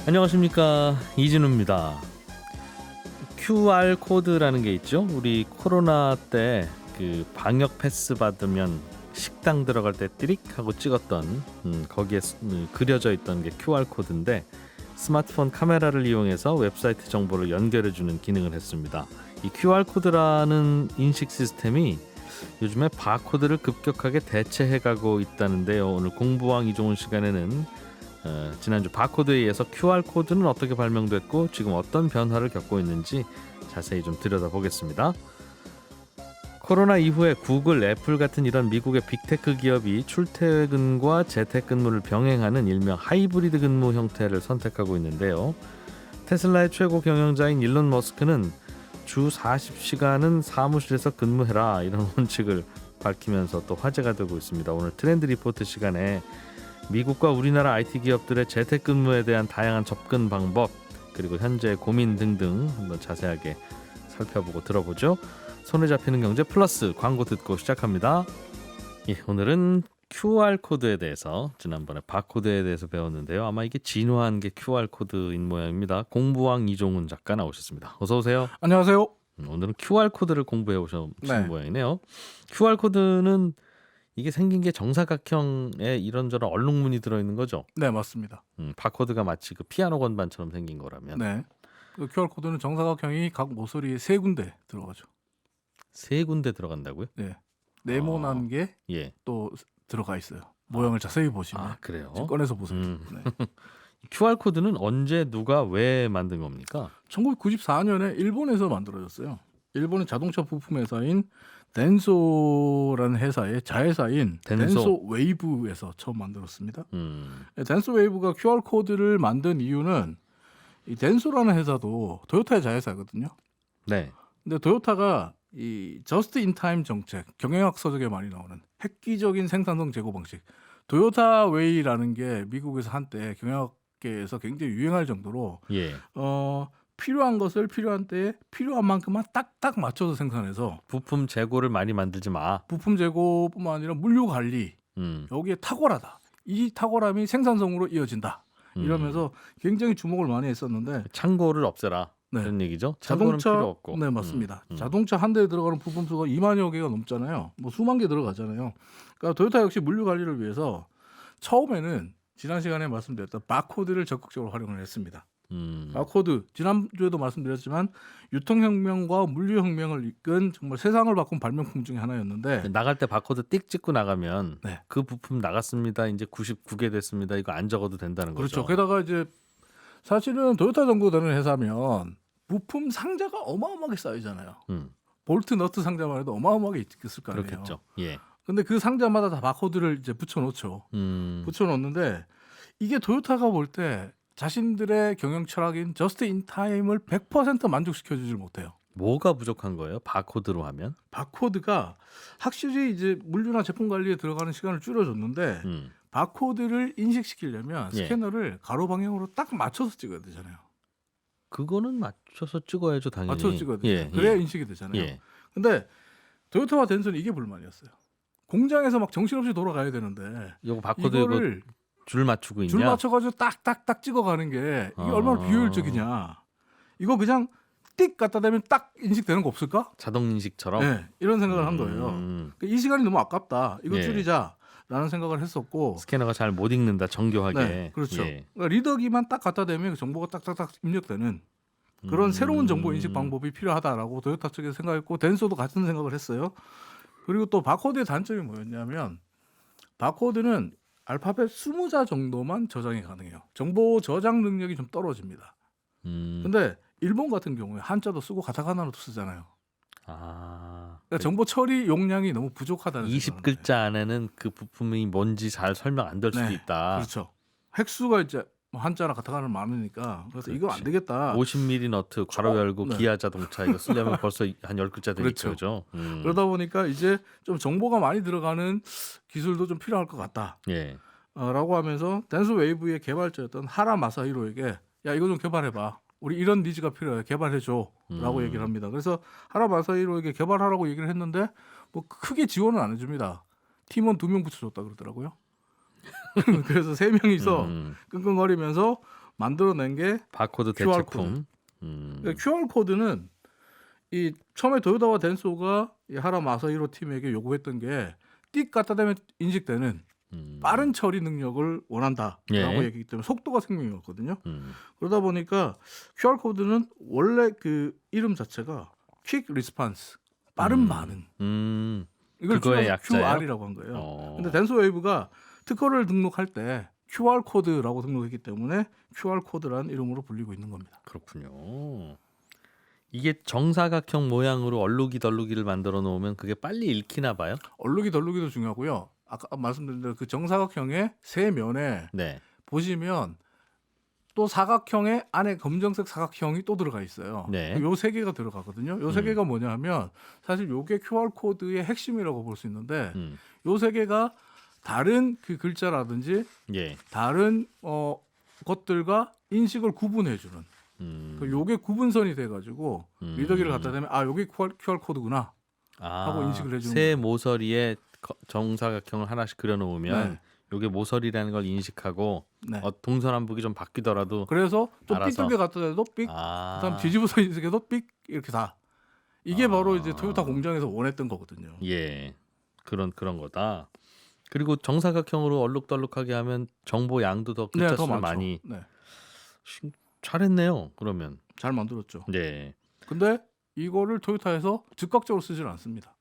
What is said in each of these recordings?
안녕하십니까, 이진우입니다. QR 코드라는 게 있죠. 우리 코로나 때 그 방역 패스 받으면 식당 들어갈 때 띠릭 하고 찍었던 거기에 그려져 있던 게 QR 코드인데, 스마트폰 카메라를 이용해서 웹사이트 정보를 연결해주는 기능을 했습니다. 이 QR 코드라는 인식 시스템이 요즘에 바코드를 급격하게 대체해가고 있다는데요. 오늘 공부왕 이종훈 시간에는 지난주 바코드에 의해서 QR코드는 어떻게 발명됐고 지금 어떤 변화를 겪고 있는지 자세히 좀 들여다보겠습니다. 코로나 이후에 구글, 애플 같은 이런 미국의 빅테크 기업이 출퇴근과 재택근무를 병행하는 일명 하이브리드 근무 형태를 선택하고 있는데요. 테슬라의 최고 경영자인 일론 머스크는 주 40시간은 사무실에서 근무해라, 이런 원칙을 밝히면서 또 화제가 되고 있습니다. 오늘 트렌드 리포트 시간에 미국과 우리나라 IT 기업들의 재택근무에 대한 다양한 접근 방법, 그리고 현재 고민 등등 한번 자세하게 살펴보고 들어보죠. 손에 잡히는 경제 플러스 광고 듣고 시작합니다. 예, 오늘은 QR코드에 대해서, 지난번에 바코드에 대해서 배웠는데요. 아마 이게 진화한 게 QR코드인 모양입니다. 공부왕 이종훈 작가 나오셨습니다. 어서 오세요. 안녕하세요. 오늘은 QR코드를 공부해 오신 네. 모양이네요. QR코드는 이게 생긴 게 정사각형에 이런저런 얼룩무늬 들어있는 거죠? 네, 맞습니다. 바코드가 마치 그 피아노 건반처럼 생긴 거라면. 네. 그 QR코드는 정사각형이 각 모서리에 세 군데 들어가죠. 세 군데 들어간다고요? 네. 네모난 게 예. 또 들어가 있어요. 모양을 자세히 보시면. 그래요? 지금 꺼내서 보세요. 네. QR코드는 언제 누가 왜 만든 겁니까? 1994년에 일본에서 만들어졌어요. 일본의 자동차 부품 회사인 덴소라는 회사의 자회사인 덴소 웨이브에서 처음 만들었습니다. 덴소 웨이브가 QR코드를 만든 이유는 이 덴소라는 회사도 토요타의 자회사거든요. 네. 근데 토요타가 이 저스트 인 타임 정책, 경영학 서적에 많이 나오는 획기적인 생산성 제고 방식, 토요타 웨이라는 게 미국에서 한때 경영학계에서 굉장히 유행할 정도로 예. 필요한 것을 필요한 때에 필요한 만큼만 딱딱 맞춰서 생산해서 부품 재고를 많이 만들지 마. 부품 재고뿐만 아니라 물류 관리, 여기에 탁월하다. 이 탁월함이 생산성으로 이어진다. 이러면서 굉장히 주목을 많이 했었는데, 창고를 없애라. 네. 그런 얘기죠. 창고는 필요 없고. 네, 맞습니다. 자동차 한 대에 들어가는 부품 수가 2만여 개가 넘잖아요. 뭐 수만 개 들어가잖아요. 그러니까 토요타 역시 물류 관리를 위해서 처음에는 지난 시간에 말씀드렸던 바코드를 적극적으로 활용을 했습니다. 바코드, 지난주에도 말씀드렸지만 유통혁명과 물류혁명을 이끈 정말 세상을 바꾼 발명품 중에 하나였는데, 나갈 때 바코드 띡 찍고 나가면 네. 그 부품 나갔습니다. 이제 99개 됐습니다. 이거 안 적어도 된다는 거죠. 그렇죠. 게다가 이제 사실은 토요타 정도 되는 회사면 부품 상자가 어마어마하게 쌓이잖아요. 볼트, 너트 상자만 해도 어마어마하게 있을 거 아니에요. 그렇겠죠. 예. 근데 그 상자마다 다 바코드를 이제 붙여놓죠. 붙여놓는데 이게 토요타가 볼 때 자신들의 경영 철학인 저스트 인 타임을 100% 만족시켜주질 못해요. 뭐가 부족한 거예요? 바코드로 하면? 바코드가 확실히 이제 물류나 제품 관리에 들어가는 시간을 줄여줬는데, 바코드를 인식시키려면 예. 스캐너를 가로 방향으로 딱 맞춰서 찍어야 되잖아요. 그거는 맞춰서 찍어야죠, 당연히. 맞춰서 찍어야 돼요. 예, 그래야 예. 인식이 되잖아요. 예. 근데 토요타와 덴소는 이게 불만이었어요. 공장에서 막 정신없이 돌아가야 되는데 이거 바코드 이거를 줄 맞추고 있냐? 줄 맞춰가지고 딱딱딱 찍어가는 게 이게 얼마나 비효율적이냐. 이거 그냥 띡 갖다 대면 딱 인식되는 거 없을까? 자동 인식처럼. 네, 이런 생각을 한 거예요. 그러니까 이 시간이 너무 아깝다. 이거 예. 줄이자라는 생각을 했었고. 스캐너가 잘 못 읽는다, 정교하게. 네, 그렇죠. 예. 그러니까 리더기만 딱 갖다 대면 정보가 딱딱딱 입력되는 그런 새로운 정보 인식 방법이 필요하다라고 토요타 측에서 생각했고, 덴소도 같은 생각을 했어요. 그리고 또 바코드의 단점이 뭐였냐면, 바코드는 알파벳 20자 정도만 저장이 가능해요. 정보 저장 능력이 좀 떨어집니다. 근데 일본 같은 경우에 한자도 쓰고 가타카나도 쓰잖아요. 그러니까 정보 처리 용량이 너무 부족하다는 20글자 안에는 그 부품이 뭔지 잘 설명 안 될 수도 있다. 그렇죠. 획수가 이제 한자나 가타카나는 많으니까, 그래서 이거 안 되겠다. 50mm 너트 괄호 열고 기아 자동차 이거 쓰려면 벌써 한 10글자 되니까. 그렇죠. 그러다 보니까 이제 좀 정보가 많이 들어가는 기술도 좀 필요할 것 같다. 예. 라고 하면서 덴소 웨이브의 개발자였던 하라 마사히로에게, 야, 이거 좀 개발해봐. 우리 이런 니즈가 필요해. 개발해줘. 라고 얘기를 합니다. 그래서 하라 마사히로에게 개발하라고 얘기를 했는데 뭐 크게 지원은 안 해줍니다. 팀원 2명 붙여줬다 그러더라고요. 그래서 3명이서 끙끙거리면서 만들어낸 게 바코드 QR 대체품. QR 코드는 이 처음에 도요타와 덴소가 이 하라 마사히로 팀에게 요구했던 게 띡 갖다 대면 인식되는 빠른 처리 능력을 원한다라고 예. 얘기했기 때문에 속도가 생명이었거든요. 음. 그러다 보니까 QR 코드는 원래 그 이름 자체가 퀵 리스판스, 빠른 반응. 이걸 그거의 줄여서 약자예요? QR이라고 한 거예요. 근데 어. 덴소 웨이브가 특허를 등록할 때 QR 코드라고 등록했기 때문에 QR 코드라는 이름으로 불리고 있는 겁니다. 그렇군요. 이게 정사각형 모양으로 얼룩이 덜룩이를 만들어 놓으면 그게 빨리 읽히나 봐요. 얼룩이 덜룩이도 중요하고요. 아까 말씀드린 대로 그 정사각형의 세 면에 네. 보시면 또 사각형의 안에 검정색 사각형이 또 들어가 있어요. 네. 요 세 개가 들어가거든요. 요 세 개가 뭐냐 하면 사실 요게 QR 코드의 핵심이라고 볼 수 있는데 음. 요 세 개가 다른 그 글자라든지 예. 다른 것들과 인식을 구분해 주는 요게 구분선이 돼 가지고 리더기를 갖다 대면 아 요게 QR 코드구나 하고 인식을 해주는 새 거예요. 모서리에 정사각형을 하나씩 그려 놓으면 네. 요게 모서리라는 걸 인식하고 네. 동서남북이 좀 바뀌더라도 그래서 좀 알아서. 삐뚤게 갖다 대도 삑 그다음 뒤집어서 인식해도 삑 이렇게 다 이게 바로 이제 토요타 공장에서 원했던 거거든요. 예. 그런 거다. 그리고 정사각형으로 얼룩덜룩하게 하면 정보 양도 더 글자 더 수를 많죠. 많이 네. 잘했네요. 그러면. 잘 만들었죠. 네. 근데 이거를 토요타에서 즉각적으로 쓰질 않습니다.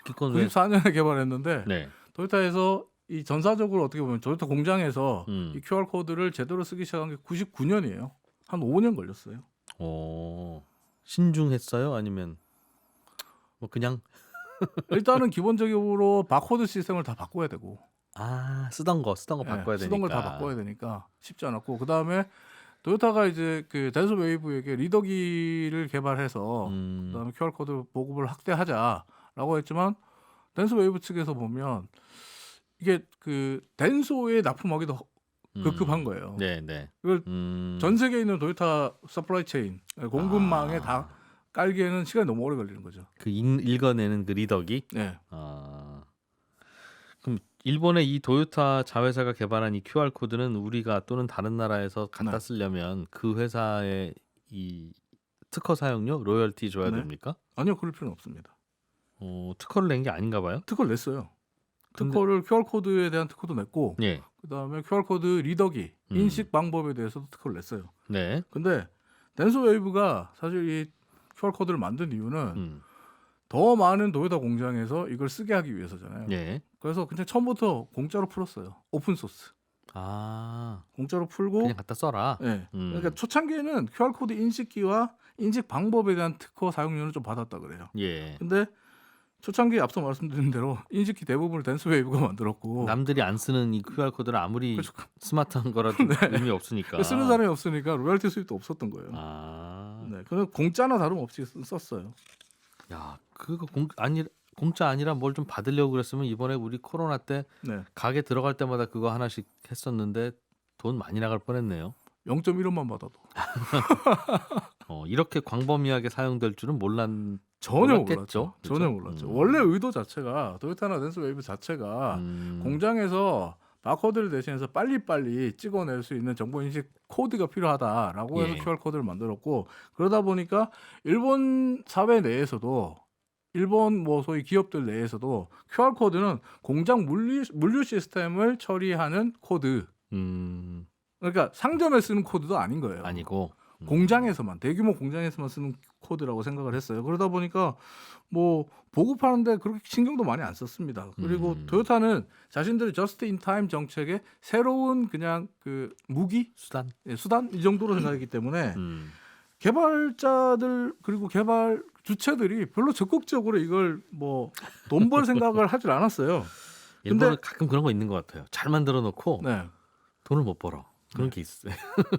그건 왜? 94년에 개발했는데 네. 토요타에서 이 전사적으로 어떻게 보면 토요타 공장에서 이 QR 코드를 제대로 쓰기 시작한 게 99년이에요. 한 5년 걸렸어요. 신중했어요? 아니면 뭐 그냥 일단은 기본적으로 바코드 시스템을 다 바꿔야 되고 쓰던 거 바꿔야 되니까. 쓰던 걸 다 바꿔야 되니까 쉽지 않았고 그다음에 토요타가 이제 그 덴소 웨이브에게 리더기를 개발해서 그다음에 QR 코드 보급을 확대하자라고 했지만 덴소 웨이브 측에서 보면 이게 그 덴소에 납품하기 더 급급한 거예요. 네, 네. 이걸 전 세계에 있는 토요타 서플라이 체인 공급망에 다 깔기에는 시간이 너무 오래 걸리는 거죠. 그 읽어내는 그 리더기. 네. 그럼 일본의 이 도요타 자회사가 개발한 이 QR 코드는 우리가 또는 다른 나라에서 갖다 쓰려면 그 회사의 이 특허 사용료 로열티 줘야 됩니까? 아니요, 그럴 필요는 없습니다. 특허를 낸 게 아닌가 봐요. 특허를 냈어요. 특허를 QR 코드에 대한 특허도 냈고, 예. 그다음에 QR 코드 리더기 인식 방법에 대해서도 특허를 냈어요. 네. 근데 덴소 웨이브가 사실 이 QR 코드를 만든 이유는 더 많은 도요타 공장에서 이걸 쓰게 하기 위해서잖아요. 예. 그래서 그냥 처음부터 공짜로 풀었어요. 오픈 소스. 공짜로 풀고 그냥 갖다 써라. 네. 그러니까 초창기에는 QR 코드 인식기와 인식 방법에 대한 특허 사용료는 좀 받았다 그래요. 예. 근데 초창기에 앞서 말씀드린 대로 인식기 대부분을 덴소 웨이브가 만들었고 남들이 안 쓰는 이 QR 코드를 아무리 그렇죠. 스마트한 거라도 의미 없으니까. 쓰는 사람이 없으니까 로열티 수입도 없었던 거예요. 네, 그냥 공짜나 다름없이 썼어요. 야, 그거 공짜 아니라 뭘 좀 받으려고 그랬으면 이번에 우리 코로나 때 가게 들어갈 때마다 그거 하나씩 했었는데 돈 많이 나갈 뻔했네요. 0.1원만 받아도. 이렇게 광범위하게 사용될 줄은 전혀 몰랐겠죠. 몰랐죠. 그렇죠? 전혀 몰랐죠. 원래 의도 자체가 토요타나 덴소 웨이브 자체가 공장에서 바코드를 대신해서 빨리빨리 찍어낼 수 있는 정보인식 코드가 필요하다라고 해서 QR 코드를 만들었고 그러다 보니까 일본 사회 내에서도 일본 뭐 소위 기업들 내에서도 QR 코드는 공장 물류 시스템을 처리하는 코드. 그러니까 상점에 쓰는 코드도 아닌 거예요. 아니고 공장에서만 대규모 공장에서만 쓰는 코드라고 생각을 했어요. 그러다 보니까 뭐 보급하는데 그렇게 신경도 많이 안 썼습니다. 그리고 토요타는 자신들의 저스트 인 타임 정책의 새로운 그냥 그 무기 수단 이 정도로 생각했기 때문에 개발자들 그리고 개발 주체들이 별로 적극적으로 이걸 뭐 돈 벌 생각을 하질 않았어요. 일본은 가끔 그런 거 있는 것 같아요. 잘 만들어 놓고 돈을 못 벌어. 그런 게 있어요.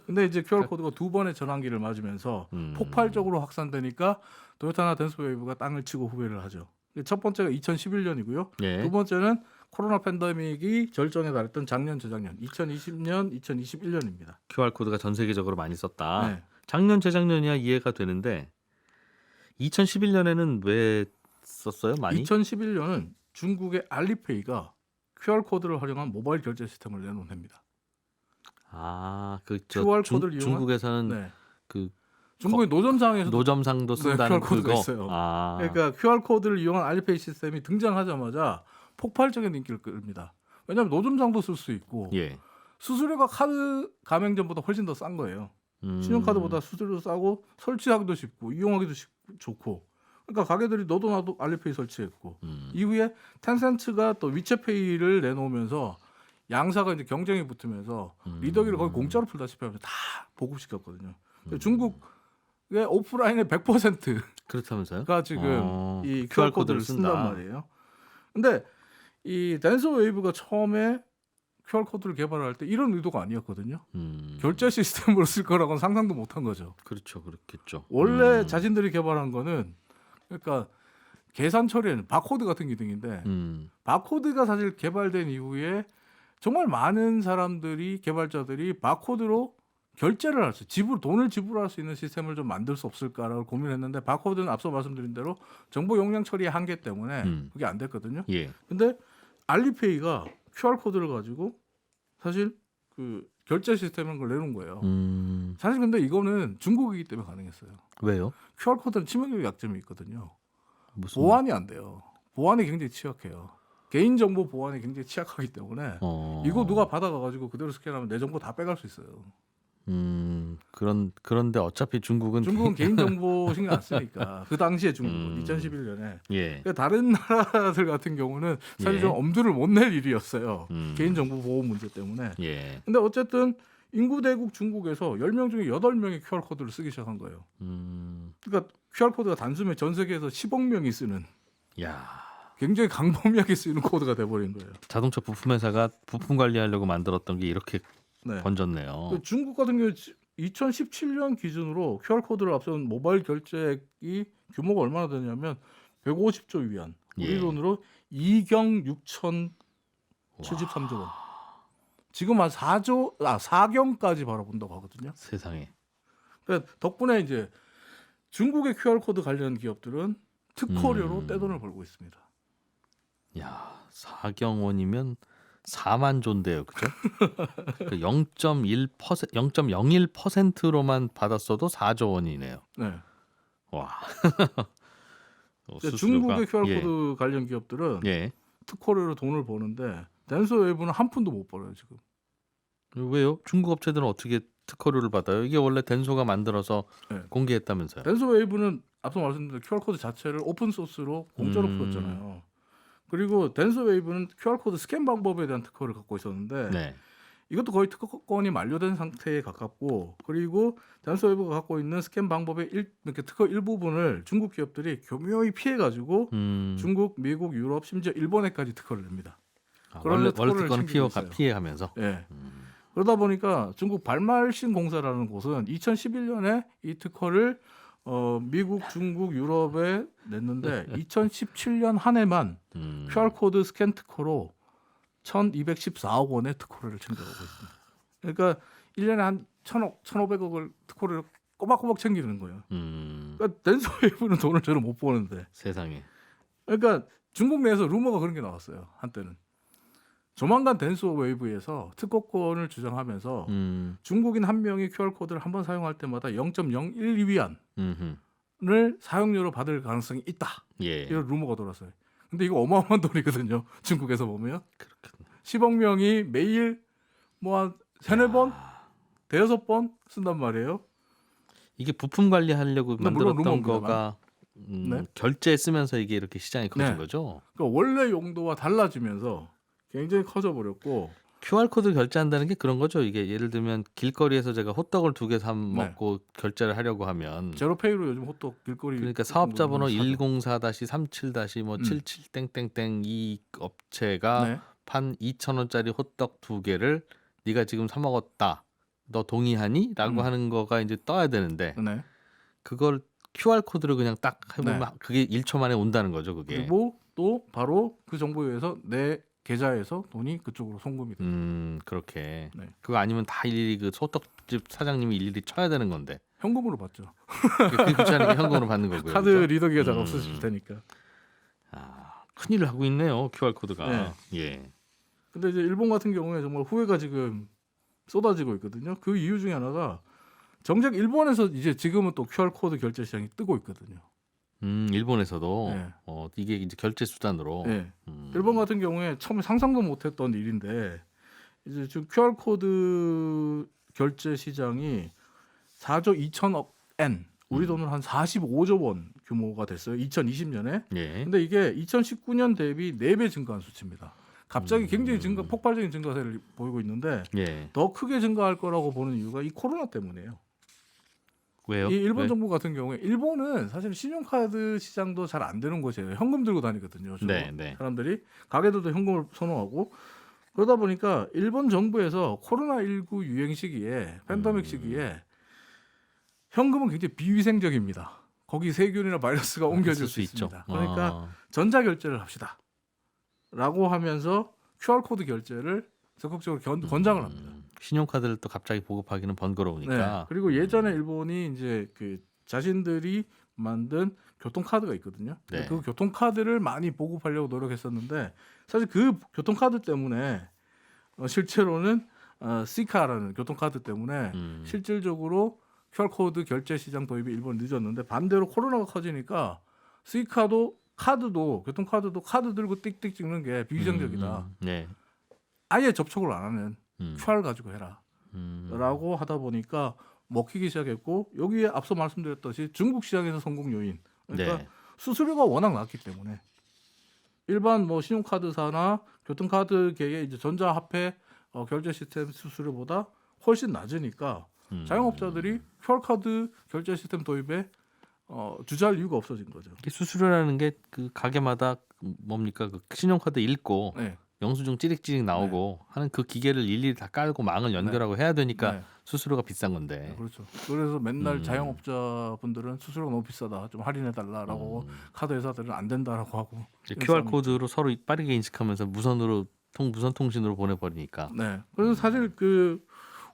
근데 이제 QR 코드가 두 번의 전환기를 맞으면서 폭발적으로 확산되니까 토요타나 덴소 웨이브가 땅을 치고 후회를 하죠. 첫 번째가 2011년이고요. 두 번째는 코로나 팬데믹이 절정에 달했던 작년, 재작년 2020년, 2021년입니다. QR 코드가 전 세계적으로 많이 썼다. 작년, 재작년이야 이해가 되는데 2011년에는 왜 썼어요? 많이? 2011년은 중국의 알리페이가 QR 코드를 활용한 모바일 결제 시스템을 내놓은 해입니다. 그저 QR 코드를 이용한 중국에서는 네. 그 중국의 노점상에서도 노점상도 쓴다는 QR 코드가 그거. 있어요. 그러니까 QR 코드를 이용한 알리페이 시스템이 등장하자마자 폭발적인 인기를 끌립니다. 왜냐하면 노점상도 쓸 수 있고 예. 수수료가 카드 가맹점보다 훨씬 더 싼 거예요. 신용카드보다 수수료도 싸고 설치하기도 쉽고 이용하기도 좋고. 그러니까 가게들이 너도 나도 알리페이 설치했고 이후에 텐센트가 또 위챗페이를 내놓으면서 양사가 이제 경쟁이 붙으면서 리더기를 거의 공짜로 풀다시피 하면서 다 보급시켰거든요. 중국의 오프라인의 100%가 그렇다면서요? 지금 이 QR 코드를 쓴단 말이에요. 근데 이 댄서 웨이브가 처음에 QR 코드를 개발할 때 이런 의도가 아니었거든요. 결제 시스템으로 쓸 거라고는 상상도 못한 거죠. 그렇죠, 그렇겠죠. 원래 자신들이 개발한 거는 그러니까 계산 처리에는 바코드 같은 기능인데 바코드가 사실 개발된 이후에 정말 많은 사람들이 개발자들이 바코드로 결제를 할 수, 돈을 지불할 수 있는 시스템을 좀 만들 수 없을까라고 고민했는데 바코드는 앞서 말씀드린 대로 정보 용량 처리의 한계 때문에 그게 안 됐거든요. 예. 근데 알리페이가 QR 코드를 가지고 사실 그 결제 시스템을 내놓은 거예요. 사실 근데 이거는 중국이기 때문에 가능했어요. 왜요? QR 코드는 치명적인 약점이 있거든요. 무슨 보안이 안 돼요. 보안이 굉장히 취약해요. 개인정보 보안이 굉장히 취약하기 때문에 이거 누가 받아가가지고 그대로 스캔하면 내 정보 다 빼갈 수 있어요. 그런데 어차피 중국은 개인정보 신경 안 쓰니까 그 당시에 중국은 2011년에 예. 그러니까 다른 나라들 같은 경우는 사실 예. 좀 엄두를 못 낼 일이었어요. 음. 개인정보 보호 문제 때문에. 예. 근데 어쨌든 인구 대국 중국에서 10명 중에 8명이 QR 코드를 쓰기 시작한 거예요. 그러니까 QR 코드가 단숨에 전 세계에서 10억 명이 쓰는 야. 굉장히 광범위하게 쓰이는 코드가 돼버린 거예요. 자동차 부품 회사가 부품 관리하려고 만들었던 게 이렇게 네. 번졌네요. 중국 같은 경우 2017년 기준으로 QR 코드를 앞선 모바일 결제액이 규모가 얼마나 되냐면 150조 위안, 우리 예. 돈으로 2경 6,073조 원. 지금 한 4경까지 바라본다고 하거든요. 세상에. 그러니까 덕분에 이제 중국의 QR 코드 관련 기업들은 특허료로 떼돈을 벌고 있습니다. 야, 4경원이면 4만 조인데요, 그죠? 0.01%로만 받았어도 4조 원이네요. 네. 와. 중국의 QR 예. 코드 관련 기업들은 예. 특허료로 돈을 버는데 댄서 웨이브는 한 푼도 못 벌어요 지금. 왜요? 중국 업체들은 어떻게 특허료를 받아요? 이게 원래 덴소가 만들어서 네. 공개했다면서요? 댄서 웨이브는 앞서 말씀드린 QR 코드 자체를 오픈 소스로 공짜로 풀었잖아요. 그리고 댄서 웨이브는 QR 코드 스캔 방법에 대한 특허를 갖고 있었는데 네. 이것도 거의 특허권이 만료된 상태에 가깝고, 그리고 댄서 웨이브가 갖고 있는 스캔 방법의 이렇게 특허 일부분을 중국 기업들이 교묘히 피해가지고 중국, 미국, 유럽, 심지어 일본에까지 특허를 냅니다. 원래 특허를 특허는 챙기고 있어요. 피해가면서. 네. 그러다 보니까 중국 발말신 공사라는 곳은 2011년에 이 특허를 미국, 중국, 유럽에 냈는데 2017년 한 해만 QR 코드 스캔 특허로 1,214억 원의 특허를 챙겨가고 있습니다. 그러니까 1년에 한 1,000억, 1,500억을 특허를 꼬박꼬박 챙기는 거예요. 그러니까 댄서 웨이브는 돈을 저는 못 버는데. 세상에. 그러니까 중국 내에서 루머가 그런 게 나왔어요. 한때는. 조만간 댄서 웨이브에서 특허권을 주장하면서 중국인 한 명이 QR 코드를 한 번 사용할 때마다 0.01위안을 사용료로 받을 가능성이 있다. 예. 이런 루머가 돌았어요. 근데 이거 어마어마한 돈이거든요. 중국에서 보면. 그렇겠네. 10억 명이 매일 뭐 한 3-4번, 5-6번 쓴단 말이에요. 이게 부품 관리하려고 근데 물론 만들었던 루머입니다만. 거가 네. 결제 쓰면서 이게 이렇게 시장이 커진 네. 거죠. 그러니까 원래 용도와 달라지면서 굉장히 커져 버렸고. QR코드 결제한다는 게 그런 거죠. 이게 예를 들면 길거리에서 제가 호떡을 2개 사 먹고 결제를 하려고 하면 제로페이로 요즘 호떡 길거리 그러니까 사업자 번호 사죠. 104-37-77- 이 업체가 네. 판 2,000원짜리 호떡 2개를 네가 지금 사 먹었다. 너 동의하니? 라고 하는 거가 이제 떠야 되는데 네. 그걸 QR 코드를 그냥 딱 해보면 네. 그게 1초 만에 온다는 거죠, 그게. 그리고 또 바로 그 정보에 의해서 내 계좌에서 돈이 그쪽으로 송금이 돼요. 그렇게. 네. 그거 아니면 다 일일이 그 호떡집 사장님이 일일이 쳐야 되는 건데. 현금으로 받죠. 그렇지 않으니까 현금으로 받는 거고요. 카드 그렇죠? 리더기가 잘 없으실 테니까. 큰일을 하고 있네요, QR 코드가. 네. 예. 근데 이제 일본 같은 경우에 정말 후회가 지금 쏟아지고 있거든요. 그 이유 중에 하나가 정작 일본에서 이제 지금은 또 QR 코드 결제 시장이 뜨고 있거든요. 일본에서도 네. 이게 이제 결제 수단으로. 네. 음, 일본 같은 경우에 처음에 상상도 못했던 일인데 이제 지금 QR 코드 결제 시장이 4조 2천억 엔, 우리 돈으로 한 45조 원 규모가 됐어요. 2020년에. 예. 근데 이게 2019년 대비 4배 증가한 수치입니다. 갑자기 굉장히 폭발적인 증가세를 보이고 있는데 예. 더 크게 증가할 거라고 보는 이유가 이 코로나 때문이에요. 왜요? 이 일본 왜? 정부 같은 경우에 일본은 사실 신용카드 시장도 잘 안 되는 곳이에요. 현금 들고 다니거든요. 주로. 네, 네. 사람들이 가게들도 현금을 선호하고 그러다 보니까 일본 정부에서 코로나19 유행 시기에 팬데믹 시기에 현금은 굉장히 비위생적입니다. 거기 세균이나 바이러스가 옮겨질 수 있습니다. 그러니까 전자 결제를 합시다. 라고 하면서 QR 코드 결제를 적극적으로 권장을 합니다. 신용카드를 또 갑자기 보급하기는 번거로우니까. 네. 그리고 예전에 일본이 이제 그 자신들이 만든 교통카드가 있거든요. 네. 그 교통카드를 많이 보급하려고 노력했었는데 사실 그 교통카드 때문에 실제로는 시카라는 교통카드 때문에 실질적으로 QR코드 결제 시장 도입이 일본 늦었는데 반대로 코로나가 커지니까 시카도 카드도 교통카드도 카드 들고 띡띡 찍는 게 비위생적이다. 네. 아예 접촉을 안 하는 QR 가지고 해라. 음. 라고 하다 보니까 먹히기 시작했고 여기에 앞서 말씀드렸듯이 중국 시장에서 성공 요인 그러니까 네. 수수료가 워낙 낮기 때문에 일반 뭐 신용카드사나 교통카드계의 이제 전자화폐 결제 시스템 수수료보다 훨씬 낮으니까 자영업자들이 QR카드 결제 시스템 도입에 주저할 이유가 없어진 거죠. 이게 수수료라는 게 그 가게마다 뭡니까 그 신용카드 읽고 네. 영수증 찌릭찌릭 나오고 하는 그 기계를 일일이 다 깔고 망을 연결하고 해야 되니까 네. 수수료가 비싼 건데. 네, 그렇죠. 그래서 맨날 자영업자분들은 수수료가 너무 비싸다, 좀 할인해 달라라고 카드 회사들은 안 된다라고 하고. QR 코드로 서로 빠르게 인식하면서 무선 통신으로 보내버리니까. 네. 그래서 사실 그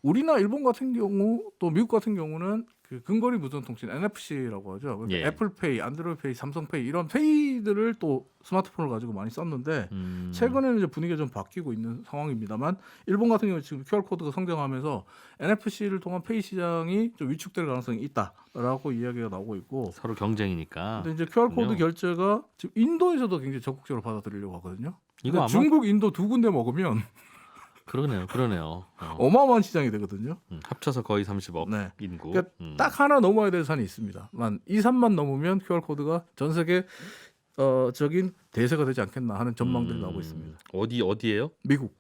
우리나 일본 같은 경우 또 미국 같은 경우는 그 근거리 무선 통신 NFC라고 하죠. 그러니까 예. 애플페이, 안드로이드페이, 삼성페이 이런 페이들을 또 스마트폰을 가지고 많이 썼는데 최근에는 이제 분위기가 좀 바뀌고 있는 상황입니다만 일본 같은 경우 지금 QR 코드가 성장하면서 NFC를 통한 페이 시장이 좀 위축될 가능성이 있다라고 이야기가 나오고 있고. 서로 경쟁이니까. 근데 이제 QR 코드 그럼요. 결제가 지금 인도에서도 굉장히 적극적으로 받아들이려고 하거든요. 이거 아마 중국, 인도 두 군데 먹으면 그러네요. 어마어마한 시장이 되거든요. 합쳐서 거의 30억 네. 인구. 그러니까 딱 하나 넘어야 될 산이 있습니다. 만 2, 3만 넘으면 QR 코드가 전 세계 적인 대세가 되지 않겠나 하는 전망들이 나오고 있습니다. 어디예요? 미국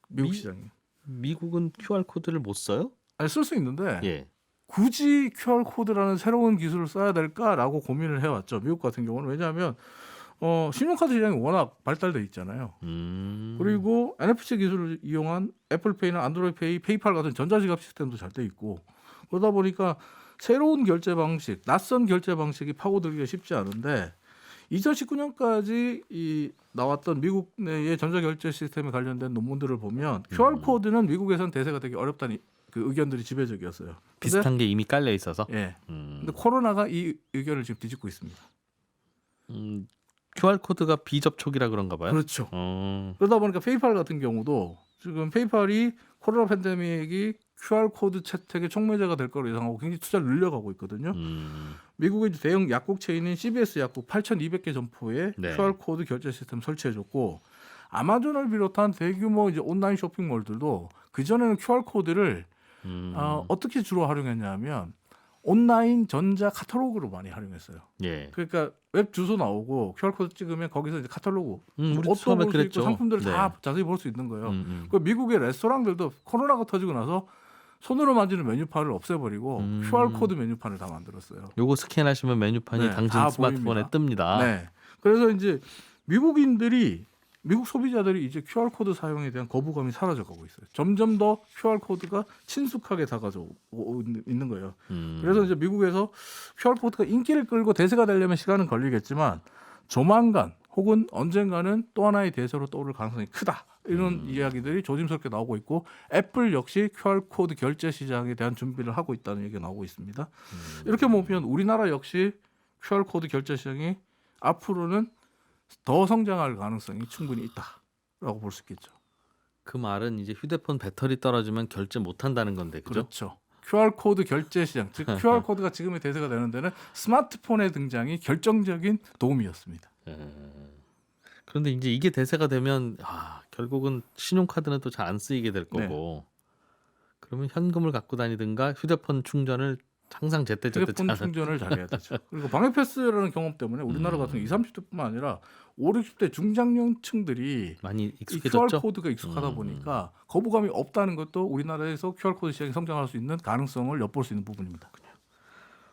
미- 시장이. 미국은 QR 코드를 못 써요? 아니 쓸 수 있는데 예. 굳이 QR 코드라는 새로운 기술을 써야 될까라고 고민을 해왔죠. 미국 같은 경우는 왜냐하면 신용카드 시장이 워낙 발달돼 있잖아요. 그리고 NFC 기술을 이용한 애플페이나 안드로이드페이, 페이팔 같은 전자지갑 시스템도 잘 돼 있고 그러다 보니까 새로운 결제 방식, 낯선 결제 방식이 파고들기가 쉽지 않은데 2019년까지 나왔던 미국 내의 전자결제 시스템에 관련된 논문들을 보면 QR 코드는 미국에선 대세가 되기 어렵다는 그 의견들이 지배적이었어요. 근데, 비슷한 게 이미 깔려 있어서. 예. 근데 코로나가 이 의견을 지금 뒤집고 있습니다. QR 코드가 비접촉이라 그런가 봐요. 그렇죠. 그러다 보니까 페이팔 같은 경우도 지금 페이팔이 코로나 팬데믹이 QR 코드 채택의 촉매제가 될 거로 예상하고 굉장히 투자를 늘려가고 있거든요. 미국의 대형 약국 체인인 CVS 약국 8,200개 점포에 네. QR 코드 결제 시스템 설치해줬고 아마존을 비롯한 대규모 이제 온라인 쇼핑몰들도 그 전에는 QR 코드를 어떻게 주로 활용했냐면 온라인 전자 카탈로그로 많이 활용했어요. 예. 그러니까 웹 주소 나오고 QR 코드 찍으면 거기서 이제 카탈로그, 우리도 옷도 처음에 볼 수 그랬죠. 있고 상품들을 네. 다 자세히 볼 수 있는 거예요. 그 미국의 레스토랑들도 코로나가 터지고 나서 손으로 만지는 메뉴판을 없애버리고 QR 코드 메뉴판을 다 만들었어요. 요거 스캔하시면 메뉴판이 네, 당신 다 스마트폰에 보입니다. 뜹니다. 네. 그래서 이제 미국 소비자들이 이제 QR 코드 사용에 대한 거부감이 사라져가고 있어요. 점점 더 QR 코드가 친숙하게 다가오고 있는 거예요. 그래서 이제 미국에서 QR 코드가 인기를 끌고 대세가 되려면 시간은 걸리겠지만 조만간 혹은 언젠가는 또 하나의 대세로 떠오를 가능성이 크다. 이런 이야기들이 조심스럽게 나오고 있고 애플 역시 QR 코드 결제 시장에 대한 준비를 하고 있다는 얘기가 나오고 있습니다. 이렇게 보면 우리나라 역시 QR 코드 결제 시장이 앞으로는 더 성장할 가능성이 충분히 있다라고 볼 수 있겠죠. 그 말은 이제 휴대폰 배터리 떨어지면 결제 못 한다는 건데. 그죠? 그렇죠. QR 코드 결제 시장, 즉 QR 코드가 지금의 대세가 되는 데는 스마트폰의 등장이 결정적인 도움이었습니다. 그런데 이제 이게 대세가 되면 결국은 신용카드는 또 잘 안 쓰이게 될 거고. 그러면 현금을 갖고 다니든가 휴대폰 충전을 항상 제때제때 휴대폰 충전을 잘해야 되죠. 그리고 방역 패스라는 경험 때문에 우리나라 같은 20, 30대뿐만 아니라 5, 60대 중장년층들이 많이 이 익숙해졌죠. QR 코드가 익숙하다 보니까 거부감이 없다는 것도 우리나라에서 QR 코드 시장이 성장할 수 있는 가능성을 엿볼 수 있는 부분입니다.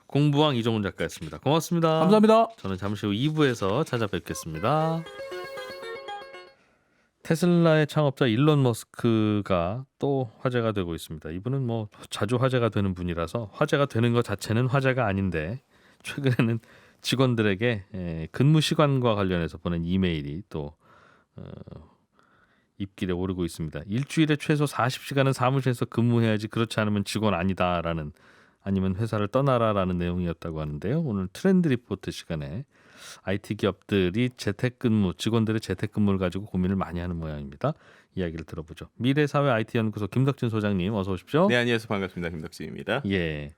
공부왕 이종훈 작가였습니다. 고맙습니다. 감사합니다. 저는 잠시 후 2부에서 찾아뵙겠습니다. 테슬라의 창업자 일론 머스크가 또 화제가 되고 있습니다. 이분은 뭐 자주 화제가 되는 분이라서 화제가 되는 것 자체는 화제가 아닌데 최근에는 직원들에게 근무 시간과 관련해서 보낸 이메일이 또 입길에 오르고 있습니다. 일주일에 최소 40시간은 사무실에서 근무해야지 그렇지 않으면 직원 아니다라는 아니면 회사를 떠나라라는 내용이었다고 하는데요. 오늘 트렌드 리포트 시간에 IT 기업들이 재택근무, 직원들의 재택근무를 가지고 고민을 많이 하는 모양입니다. 이야기를 들어보죠. 미래사회 IT연구소 김덕진 소장님 어서 오십시오. 네, 안녕하세요. 반갑습니다. 김덕진입니다. 예.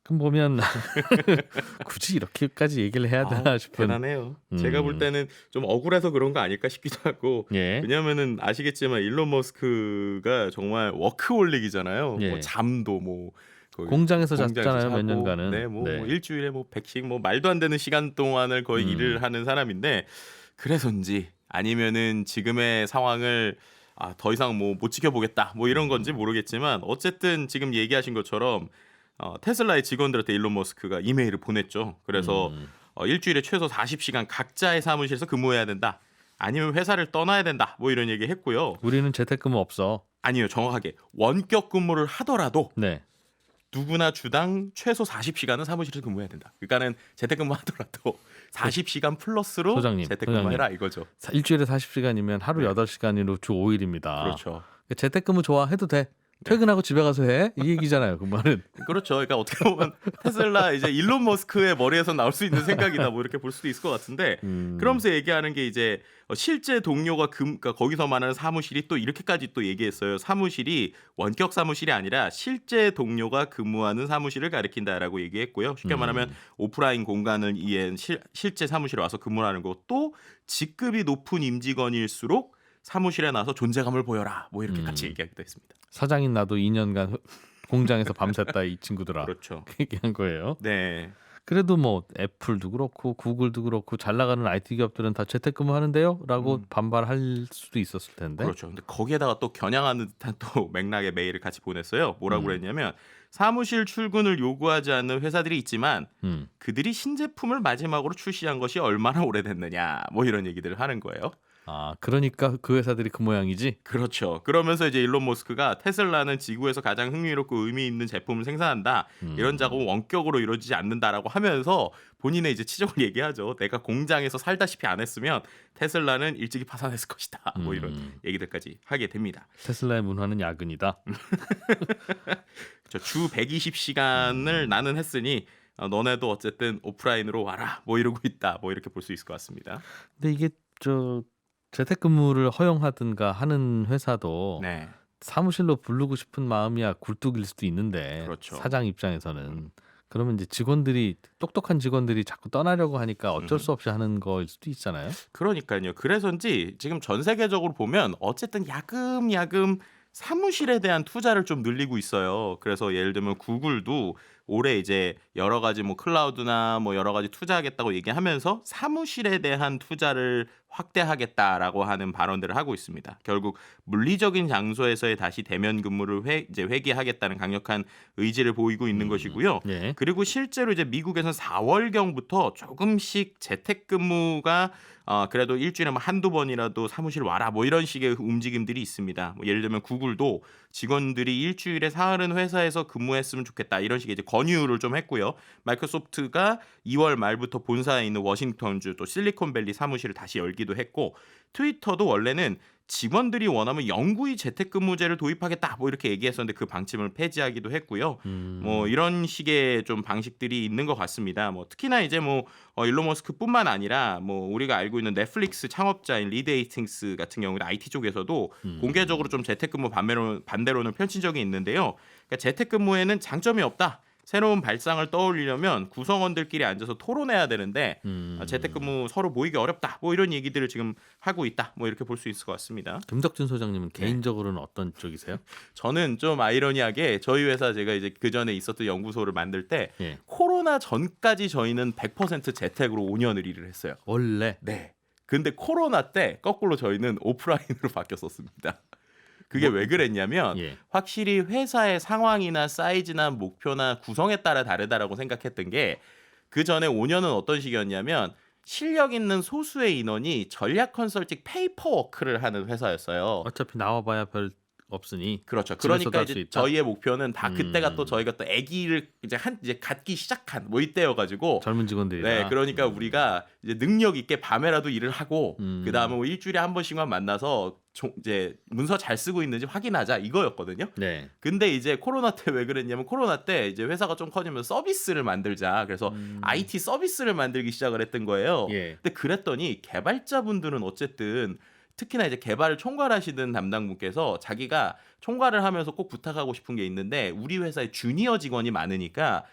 그럼 보면 굳이 이렇게까지 얘기를 해야 되나 싶은. 대단해요. 제가 볼 때는 좀 억울해서 그런 거 아닐까 싶기도 하고. 예. 왜냐하면은 아시겠지만 일론 머스크가 정말 워크홀릭이잖아요. 예. 뭐 잠도 뭐 거의 공장에서 공장에서 잤잖아요, 몇 자고, 년간은. 네, 뭐 일주일에 뭐 100씩 뭐 말도 안 되는 시간 동안을 거의 일을 하는 사람인데 그래서인지 아니면은 지금의 상황을 더 이상 뭐 못 지켜보겠다 뭐 이런 건지 모르겠지만 어쨌든 지금 얘기하신 것처럼 테슬라의 직원들한테 일론 머스크가 이메일을 보냈죠. 그래서 일주일에 최소 40시간 각자의 사무실에서 근무해야 된다. 아니면 회사를 떠나야 된다. 뭐 이런 얘기 했고요. 우리는 재택근무 없어. 아니요. 정확하게 원격 근무를 하더라도 네. 누구나 주당 최소 40시간은 사무실에서 근무해야 된다. 그러니까는 재택근무 하더라도 40시간 플러스로 소장님, 재택근무해라 이거죠. 일주일에 40시간이면 하루 네. 8시간으로 주 5일입니다. 그렇죠. 재택근무 좋아해도 돼. 퇴근하고 집에 가서 해. 이 얘기잖아요. 그 말은. 그렇죠. 그러니까 어떻게 보면 테슬라 이제 일론 머스크의 머리에서 나올 수 있는 생각이다. 뭐 이렇게 볼 수도 있을 것 같은데 그러면서 얘기하는 게 이제 실제 동료가 그러니까 거기서 말하는 사무실이 또 이렇게까지 또 얘기했어요. 사무실이 원격 사무실이 아니라 실제 동료가 근무하는 사무실을 가리킨다라고 얘기했고요. 쉽게 말하면 오프라인 공간을 이해한 실제 사무실에 와서 근무하는 것도 직급이 높은 임직원일수록 사무실에 나와서 존재감을 보여라. 뭐 이렇게 같이 얘기하기도 했습니다. 사장인 나도 2년간 공장에서 밤샜다 이 친구들아. 그렇죠. 얘기한 거예요. 네. 그래도 뭐 애플도 그렇고 구글도 그렇고 잘 나가는 IT 기업들은 다 재택근무 하는데요라고 반발할 수도 있었을 텐데. 그렇죠. 근데 거기에다가 또 겨냥하는 듯한 또 맥락의 메일을 같이 보냈어요. 뭐라고 그랬냐면 사무실 출근을 요구하지 않는 회사들이 있지만 그들이 신제품을 마지막으로 출시한 것이 얼마나 오래됐느냐 뭐 이런 얘기들을 하는 거예요. 그러니까 그 회사들이 그 모양이지. 그렇죠. 그러면서 이제 일론 머스크가 테슬라는 지구에서 가장 흥미롭고 의미 있는 제품을 생산한다. 이런 작업은 원격으로 이루어지지 않는다라고 하면서 본인의 이제 치적을 얘기하죠. 내가 공장에서 살다시피 안 했으면 테슬라는 일찍이 파산했을 것이다. 뭐 이런 얘기들까지 하게 됩니다. 테슬라의 문화는 야근이다. 주 120시간을 나는 했으니 너네도 어쨌든 오프라인으로 와라. 뭐 이러고 있다. 뭐 이렇게 볼 수 있을 것 같습니다. 근데 이게 재택근무를 허용하든가 하는 회사도 네. 사무실로 부르고 싶은 마음이야 굴뚝일 수도 있는데 그렇죠. 사장 입장에서는 그러면 이제 똑똑한 직원들이 자꾸 떠나려고 하니까 어쩔 수 없이 하는 거일 수도 있잖아요. 그러니까요. 그래서인지 지금 전 세계적으로 보면 어쨌든 야금야금 사무실에 대한 투자를 좀 늘리고 있어요. 그래서 예를 들면 구글도 올해 이제 여러 가지 뭐 클라우드나 뭐 여러 가지 투자하겠다고 얘기하면서 사무실에 대한 투자를 확대하겠다라고 하는 발언들을 하고 있습니다. 결국 물리적인 장소에서의 다시 대면 근무를 이제 회귀하겠다는 강력한 의지를 보이고 있는 것이고요. 예. 그리고 실제로 이제 미국에서는 4월경부터 조금씩 재택근무가 그래도 일주일에 뭐 한두 번이라도 사무실 와라 뭐 이런 식의 움직임들이 있습니다. 뭐 예를 들면 구글도 직원들이 일주일에 사흘은 회사에서 근무했으면 좋겠다 이런 식의 이제 권유를 좀 했고요. 마이크로소프트가 2월 말부터 본사에 있는 워싱턴주 또 실리콘밸리 사무실을 다시 열기도 했고 트위터도 원래는 직원들이 원하면 영구히 재택근무제를 도입하겠다 뭐 이렇게 얘기했었는데 그 방침을 폐지하기도 했고요. 뭐 이런 식의 좀 방식들이 있는 것 같습니다. 뭐 특히나 이제 뭐 일론 머스크뿐만 아니라 뭐 우리가 알고 있는 넷플릭스 창업자인 리드 에이팅스 같은 경우는 IT 쪽에서도 공개적으로 좀 재택근무 반대론을 펼친 적이 있는데요. 그러니까 재택근무에는 장점이 없다. 새로운 발상을 떠올리려면 구성원들끼리 앉아서 토론해야 되는데 재택근무 서로 모이기 어렵다. 뭐 이런 얘기들을 지금 하고 있다. 뭐 이렇게 볼 수 있을 것 같습니다. 김덕준 소장님은 개인적으로는 어떤 쪽이세요? 저는 좀 아이러니하게 저희 회사 제가 이제 그 전에 있었던 연구소를 만들 때 예. 코로나 전까지 저희는 100% 재택으로 5년을 일을 했어요. 원래 네. 근데 코로나 때 거꾸로 저희는 오프라인으로 바뀌었었습니다. 그게 왜 그랬냐면 예. 확실히 회사의 상황이나 사이즈나 목표나 구성에 따라 다르다라고 생각했던 게 그 전에 5년은 어떤 식이었냐면 실력 있는 소수의 인원이 전략 컨설팅 페이퍼워크를 하는 회사였어요. 어차피 나와봐야 별 없으니 그렇죠. 집에서도 그러니까 할수 이제 있다? 저희의 목표는 다 그때가 또 저희가 또 아기를 이제 갖기 시작한 뭐 이때여가지고 젊은 직원들이다. 네, 그러니까 우리가 이제 능력 있게 밤에라도 일을 하고 그 다음에 뭐 일주일에 한 번씩만 만나서 이제 문서 잘 쓰고 있는지 확인하자 이거였거든요. 네. 근데 이제 코로나 때 왜 그랬냐면 코로나 때 이제 회사가 좀 커지면서 서비스를 만들자. 그래서 IT 서비스를 만들기 시작을 했던 거예요. 예. 근데 그랬더니 개발자분들은 어쨌든 특히나 이제 개발을 총괄하시는 담당분께서 자기가 총괄을 하면서 꼭 부탁하고 싶은 게 있는데 우리 회사에 주니어 직원이 많으니까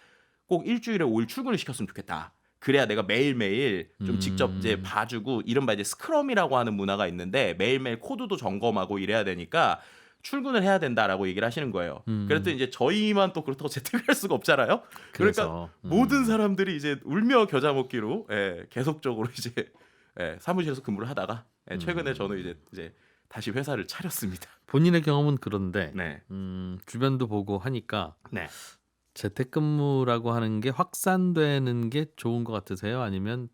꼭 일주일에 5일 출근을 시켰으면 좋겠다. 그래야 내가 매일매일 좀 직접 이제 봐주고 이른바 이제 스크럼이라고 하는 문화가 있는데 매일매일 코드도 점검하고 이래야 되니까 출근을 해야 된다라고 얘기를 하시는 거예요. 그랬더니 이제 저희만 또 그렇다고 재택할 수가 없잖아요. 그래서, 그러니까 모든 사람들이 이제 울며 겨자 먹기로 계속적으로 이제 사무실에서 근무를 하다가 최근에 저는 이제 다시 회사를 차렸습니다. 본인의 경험은 그런데 네. 주변도 보고 하니까 네. 재택근무라고 하는 게 확산되는 게 좋은 것 같으세요? 아니면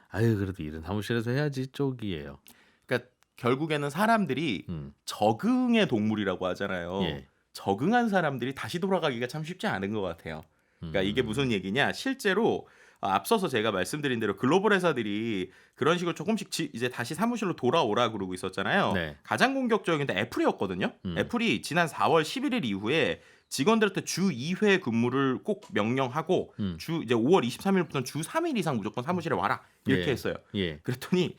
아유 그래도 일은 사무실에서 해야지 쪽이에요? 그러니까 결국에는 사람들이 적응의 동물이라고 하잖아요. 예. 적응한 사람들이 다시 돌아가기가 참 쉽지 않은 것 같아요. 그러니까 이게 무슨 얘기냐? 실제로 앞서서 제가 말씀드린 대로 글로벌 회사들이 그런 식으로 조금씩 이제 다시 사무실로 돌아오라 그러고 있었잖아요. 네. 가장 공격적인 게 애플이었거든요. 애플이 지난 4월 11일 이후에 직원들한테 주 2회 근무를 꼭 명령하고 이제 5월 23일부터는 주 3일 이상 무조건 사무실에 와라 이렇게 예. 했어요. 예. 그랬더니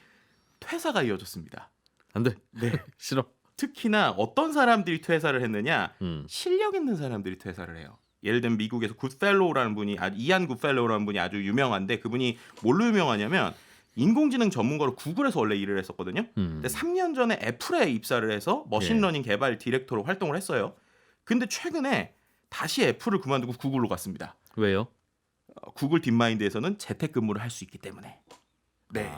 퇴사가 이어졌습니다. 안 돼. 네. 싫어. 특히나 어떤 사람들이 퇴사를 했느냐? 음. 실력 있는 사람들이 퇴사를 해요. 예를 들면 미국에서 굿펠로우라는 분이 이안 굿펠로우라는 분이 아주 유명한데 그분이 뭘로 유명하냐면 인공지능 전문가로 구글에서 원래 일을 했었거든요. 근데 3년 전에 애플에 입사를 해서 머신러닝 개발 디렉터로 활동을 했어요. 근데 최근에 다시 애플을 그만두고 구글로 갔습니다. 왜요? 구글 딥마인드에서는 재택근무를 할 수 있기 때문에. 네.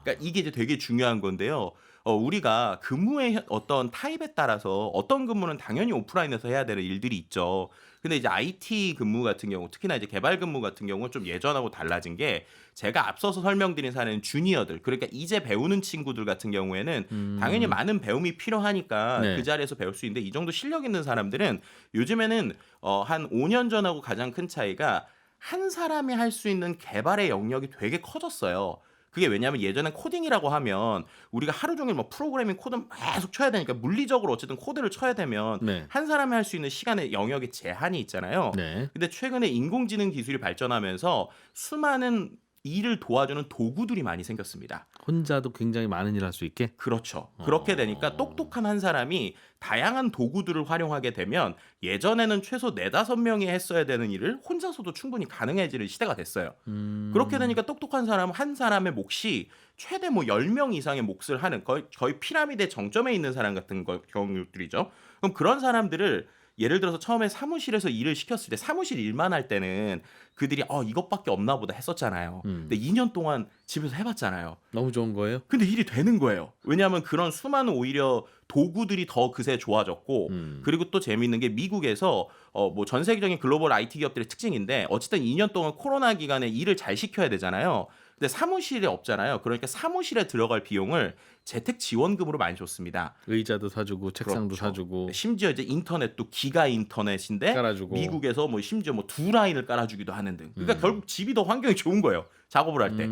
그러니까 이게 이제 되게 중요한 건데요. 우리가 근무의 어떤 타입에 따라서 어떤 근무는 당연히 오프라인에서 해야 되는 일들이 있죠. 근데 이제 IT 근무 같은 경우, 특히나 이제 개발 근무 같은 경우는 좀 예전하고 달라진 게 제가 앞서서 설명드린 사례는 주니어들, 그러니까 이제 배우는 친구들 같은 경우에는 당연히 많은 배움이 필요하니까 네. 그 자리에서 배울 수 있는데 이 정도 실력 있는 사람들은 요즘에는 한 5년 전하고 가장 큰 차이가 한 사람이 할 수 있는 개발의 영역이 되게 커졌어요. 그게 왜냐하면 예전엔 코딩이라고 하면 우리가 하루 종일 뭐 프로그래밍 코드 계속 쳐야 되니까 물리적으로 어쨌든 코드를 쳐야 되면 네. 한 사람이 할 수 있는 시간의 영역에 제한이 있잖아요. 네. 근데 최근에 인공지능 기술이 발전하면서 수많은 일을 도와주는 도구들이 많이 생겼습니다. 혼자도 굉장히 많은 일을 할 수 있게. 그렇죠. 그렇게 되니까 똑똑한 한 사람이 다양한 도구들을 활용하게 되면 예전에는 최소 4-5명이 했어야 되는 일을 혼자서도 충분히 가능해지는 시대가 됐어요. 그렇게 되니까 똑똑한 사람 한 사람의 몫이 최대 뭐 10명 이상의 몫을 하는 거의 피라미드의 정점에 있는 사람 같은 경우들이죠. 그럼 그런 사람들을 예를 들어서 처음에 사무실에서 일을 시켰을 때 사무실 일만 할 때는 그들이 이것밖에 없나 보다 했었잖아요. 근데 2년 동안 집에서 해봤잖아요. 너무 좋은 거예요? 근데 일이 되는 거예요. 왜냐하면 그런 수많은 오히려 도구들이 더 그새 좋아졌고 그리고 또 재미있는 게 미국에서 뭐 전 세계적인 글로벌 IT 기업들의 특징인데 어쨌든 2년 동안 코로나 기간에 일을 잘 시켜야 되잖아요. 근데 사무실이 없잖아요. 그러니까 사무실에 들어갈 비용을 재택 지원금으로 많이 줬습니다. 의자도 사주고 책상도 그렇죠. 사주고 심지어 이제 인터넷도 기가 인터넷인데 깔아주고. 미국에서 뭐 심지어 뭐 2라인을 깔아주기도 하는 등. 그러니까 음. 결국 집이 더 환경이 좋은 거예요. 작업을 할 때.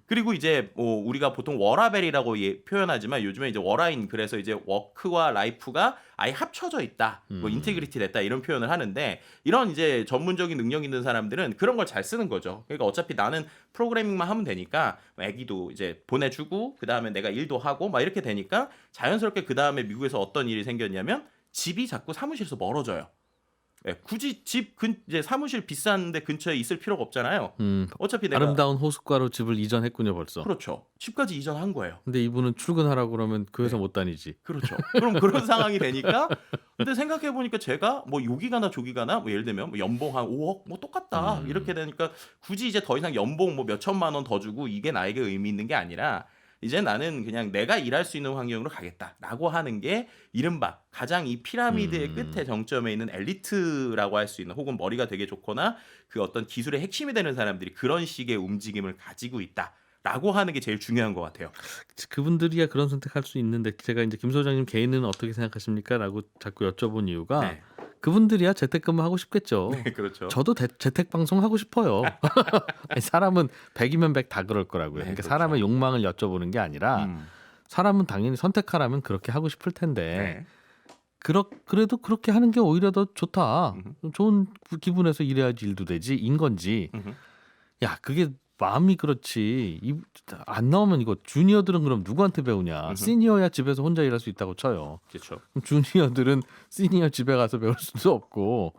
그리고 이제 뭐 우리가 보통 워라벨이라고 표현하지만 요즘에 이제 워라인 그래서 이제 워크와 라이프가 아예 합쳐져 있다. 뭐 인테그리티 됐다 이런 표현을 하는데 이런 이제 전문적인 능력 있는 사람들은 그런 걸 잘 쓰는 거죠. 그러니까 어차피 나는 프로그래밍만 하면 되니까 애기도 이제 보내주고 그다음에 내가 일도 하고 막 이렇게 되니까 자연스럽게 그다음에 미국에서 어떤 일이 생겼냐면 집이 자꾸 사무실에서 멀어져요. 예, 굳이 이제 사무실 비싼데 근처에 있을 필요가 없잖아요. 어차피 내가 아름다운 호숫가로 집을 이전했군요 벌써. 그렇죠. 집까지 이전한 거예요. 근데 이분은 출근하라고 그러면 그 회사 네. 못 다니지. 그렇죠. 그럼 그런 상황이 되니까 근데 생각해 보니까 제가 뭐 여기 가나 저기 가나 뭐 예를 들면 뭐 연봉 한 5억 뭐 똑같다 이렇게 되니까 굳이 이제 더 이상 연봉 뭐 몇 천만 원 더 주고 이게 나에게 의미 있는 게 아니라 이제 나는 그냥 내가 일할 수 있는 환경으로 가겠다라고 하는 게 이른바 가장 이 피라미드의 끝에 정점에 있는 엘리트라고 할 수 있는 혹은 머리가 되게 좋거나 그 어떤 기술의 핵심이 되는 사람들이 그런 식의 움직임을 가지고 있다라고 하는 게 제일 중요한 것 같아요. 그분들이야 그런 선택할 수 있는데 제가 이제 김 소장님 개인은 어떻게 생각하십니까?라고 자꾸 여쭤본 이유가 네. 그분들이야 재택근무 하고 싶겠죠. 네, 그렇죠. 저도 재택 방송 하고 싶어요. 아니, 사람은 100이면 100 다 그럴 거라고요. 네, 그러니까 그렇죠. 사람의 욕망을 여쭤보는 게 아니라 사람은 당연히 선택하라면 그렇게 하고 싶을 텐데 네. 그래도 그렇게 하는 게 오히려 더 좋다. 좋은 기분에서 일해야지 일도 되지 인 건지. 야 그게 마음이 그렇지. 안 나오면 이거 주니어들은 그럼 누구한테 배우냐. 시니어야 집에서 혼자 일할 수 있다고 쳐요. 그렇죠. 그럼 주니어들은 시니어 집에 가서 배울 수도 없고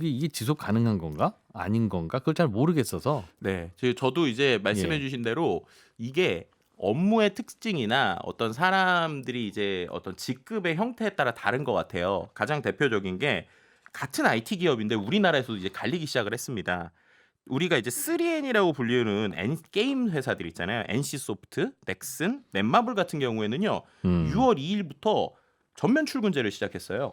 이게 지속 가능한 건가? 아닌 건가? 그걸 잘 모르겠어서. 네, 저도 이제 말씀해주신 대로 이게 업무의 특징이나 어떤 사람들이 이제 어떤 직급의 형태에 따라 다른 것 같아요. 가장 대표적인 게 같은 IT 기업인데 우리나라에서도 이제 갈리기 시작을 했습니다. 우리가 이제 3N이라고 불리는 게임 회사들 있잖아요. NC소프트, 넥슨, 넷마블 같은 경우에는요. 6월 2일부터 전면 출근제를 시작했어요.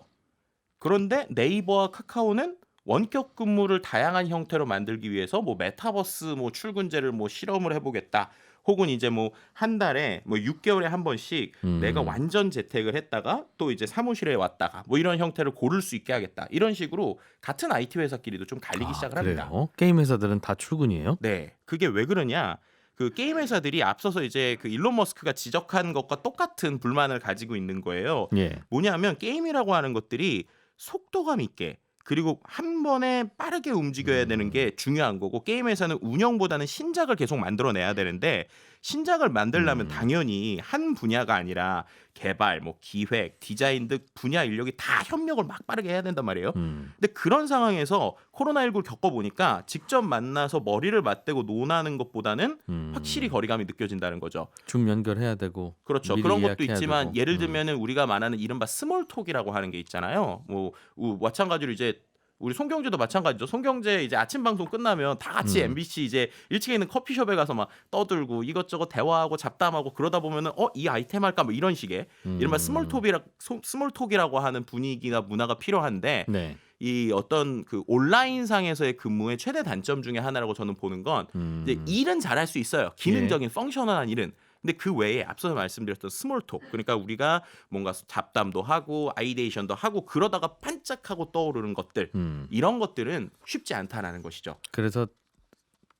그런데 네이버와 카카오는 원격 근무를 다양한 형태로 만들기 위해서 뭐 메타버스 뭐 출근제를 뭐 실험을 해보겠다. 혹은 이제 뭐 한 달에 뭐 6개월에 한 번씩 내가 완전 재택을 했다가 또 이제 사무실에 왔다가 뭐 이런 형태를 고를 수 있게 하겠다. 이런 식으로 같은 IT 회사끼리도 좀 갈리기 시작을 합니다. 그래요? 게임 회사들은 다 출근이에요? 네, 그게 왜 그러냐? 그 게임 회사들이 앞서서 이제 그 일론 머스크가 지적한 것과 똑같은 불만을 가지고 있는 거예요. 예. 뭐냐면 게임이라고 하는 것들이 속도감 있게 그리고 한 번에 빠르게 움직여야 되는 게 중요한 거고 게임 회사는 운영보다는 신작을 계속 만들어내야 되는데 신작을 만들려면 당연히 한 분야가 아니라 개발, 뭐 기획, 디자인 등 분야 인력이 다 협력을 막 빠르게 해야 된단 말이에요. 근데 그런 상황에서 코로나19를 겪어보니까 직접 만나서 머리를 맞대고 논하는 것보다는 확실히 거리감이 느껴진다는 거죠. 줌 연결해야 되고. 그렇죠. 미리 그런 것도 예약해야 있지만 되고. 예를 들면은 우리가 말하는 이른바 스몰톡이라고 하는 게 있잖아요. 뭐 마찬가지로 이제 우리 송경제도 마찬가지죠. 송경제 이제 아침 방송 끝나면 다 같이 MBC 이제 1층에 있는 커피숍에 가서 막 떠들고 이것저것 대화하고 잡담하고 그러다 보면은 이 아이템 할까 뭐 이런 식의 이른바 스몰톡이라고 하는 분위기나 문화가 필요한데 네. 이 어떤 그 온라인 상에서의 근무의 최대 단점 중에 하나라고 저는 보는 건 이제 일은 잘할 수 있어요. 기능적인 펑셔널한 일은. 근데 그 외에 앞서 말씀드렸던 스몰톡 그러니까 우리가 뭔가 잡담도 하고 아이데이션도 하고 그러다가 반짝하고 떠오르는 것들 이런 것들은 쉽지 않다라는 것이죠. 그래서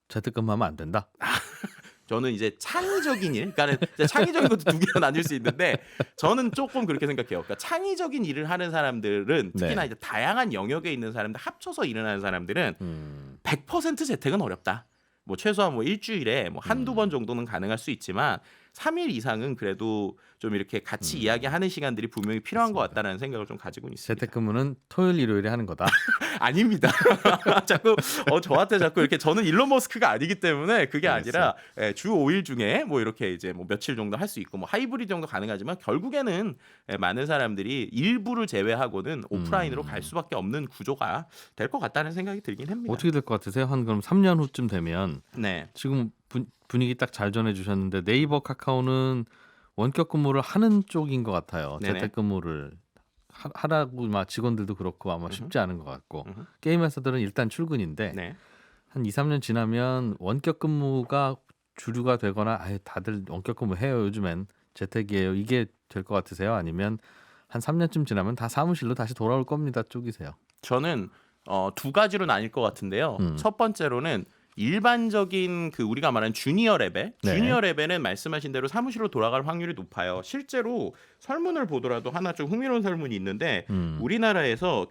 재택근무하면 안 된다. 저는 이제 창의적인 일, 그러니까 이제 창의적인 것도 두 개로 나뉠 수 있는데 저는 조금 그렇게 생각해요. 그러니까 창의적인 일을 하는 사람들은 특히나 네. 이제 다양한 영역에 있는 사람들 합쳐서 일을 하는 사람들은 100% 재택은 어렵다. 뭐 최소한 뭐 일주일에 뭐 한두 번 정도는 가능할 수 있지만 3일 이상은 그래도 좀 이렇게 같이 이야기하는 시간들이 분명히 필요한 것 같다는 생각을 좀 가지고 있습니다. 재택근무는 토요일 일요일에 하는 거다. 아닙니다. 자꾸 저한테 자꾸 이렇게 저는 일론 머스크가 아니기 때문에 그게 아니라 주 5일 중에 뭐 이렇게 이제 뭐 며칠 정도 할 수 있고 뭐 하이브리드 정도 가능하지만 결국에는 많은 사람들이 일부를 제외하고는 오프라인으로 갈 수밖에 없는 구조가 될 것 같다는 생각이 들긴 합니다. 어떻게 될 것 같으세요? 한 그럼 3년 후쯤 되면 네. 지금 분위기 딱 잘 전해주셨는데 네이버 카카오는 원격 근무를 하는 쪽인 것 같아요. 네네. 재택근무를 하라고 막 직원들도 그렇고 아마 쉽지 않은 것 같고 게임 회사들은 일단 출근인데 네. 한 2, 3년 지나면 원격 근무가 주류가 되거나 아예 다들 원격 근무 해요 요즘엔 재택이에요. 이게 될 것 같으세요? 아니면 한 3년쯤 지나면 다 사무실로 다시 돌아올 겁니다. 쪽이세요? 저는 두 가지로 나뉠 것 같은데요. 음. 첫 번째로는 일반적인 그 우리가 말하는 주니어 레벨, 네. 주니어 레벨은 말씀하신 대로 사무실로 돌아갈 확률이 높아요. 실제로 설문을 보더라도 하나 좀 흥미로운 설문이 있는데 우리나라에서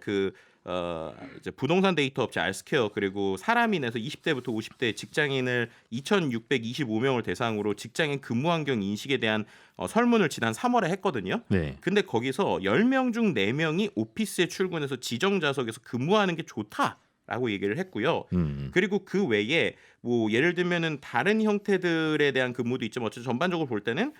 이제 부동산 데이터 업체 알스케어 그리고 사람인에서 20대부터 50대 직장인을 2,625명을 대상으로 직장인 근무 환경 인식에 대한 설문을 지난 3월에 했거든요. 네. 근데 거기서 10명 중 4명이 오피스에 출근해서 지정 좌석에서 근무하는 게 좋다라고 얘기를 했고요. 그리고 그 외에 뭐 예를 들면은 다른 형태들에 대한 근무도 있지만 어쨌든 전반적으로 볼 때는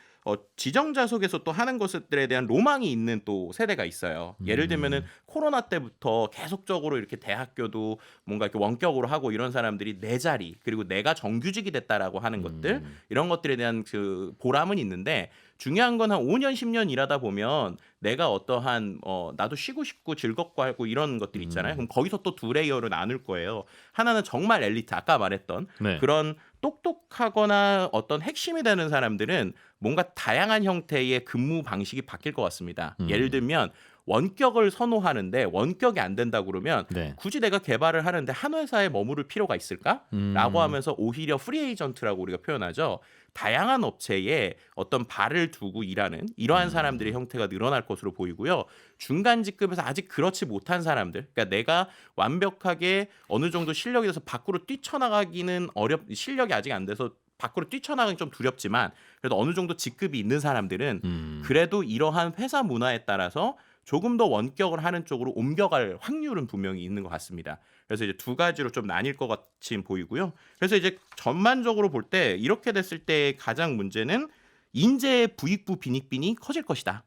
지정 좌석에서 또 하는 것들에 대한 로망이 있는 또 세대가 있어요. 예를 들면은 코로나 때부터 계속적으로 이렇게 대학교도 뭔가 이렇게 원격으로 하고 이런 사람들이 내 자리 그리고 내가 정규직이 됐다라고 하는 것들 이런 것들에 대한 그 보람은 있는데 중요한 건 한 5년 10년 일하다 보면 내가 어떠한 나도 쉬고 싶고 즐겁고 하고 이런 것들이 있잖아요. 그럼 거기서 또 두 레이어로 나눌 거예요. 하나는 정말 엘리트 아까 말했던 네. 그런 똑똑하거나 어떤 핵심이 되는 사람들은 뭔가 다양한 형태의 근무 방식이 바뀔 것 같습니다. 예를 들면 원격을 선호하는데 원격이 안 된다 그러면 네. 굳이 내가 개발을 하는데 한 회사에 머무를 필요가 있을까?라고 하면서 오히려 프리 에이전트라고 우리가 표현하죠. 다양한 업체에 어떤 발을 두고 일하는 이러한 사람들의 형태가 늘어날 것으로 보이고요. 중간 직급에서 아직 그렇지 못한 사람들, 그러니까 내가 완벽하게 어느 정도 실력이 돼서 밖으로 뛰쳐나가기는 실력이 아직 안 돼서 밖으로 뛰쳐나가기 좀 두렵지만 그래도 어느 정도 직급이 있는 사람들은 그래도 이러한 회사 문화에 따라서 조금 더 원격을 하는 쪽으로 옮겨갈 확률은 분명히 있는 것 같습니다. 그래서 이제 두 가지로 좀 나뉠 것 같이 보이고요. 그래서 이제 전반적으로 볼 때 이렇게 됐을 때 가장 문제는 인재의 부익부 빈익빈이 커질 것이다.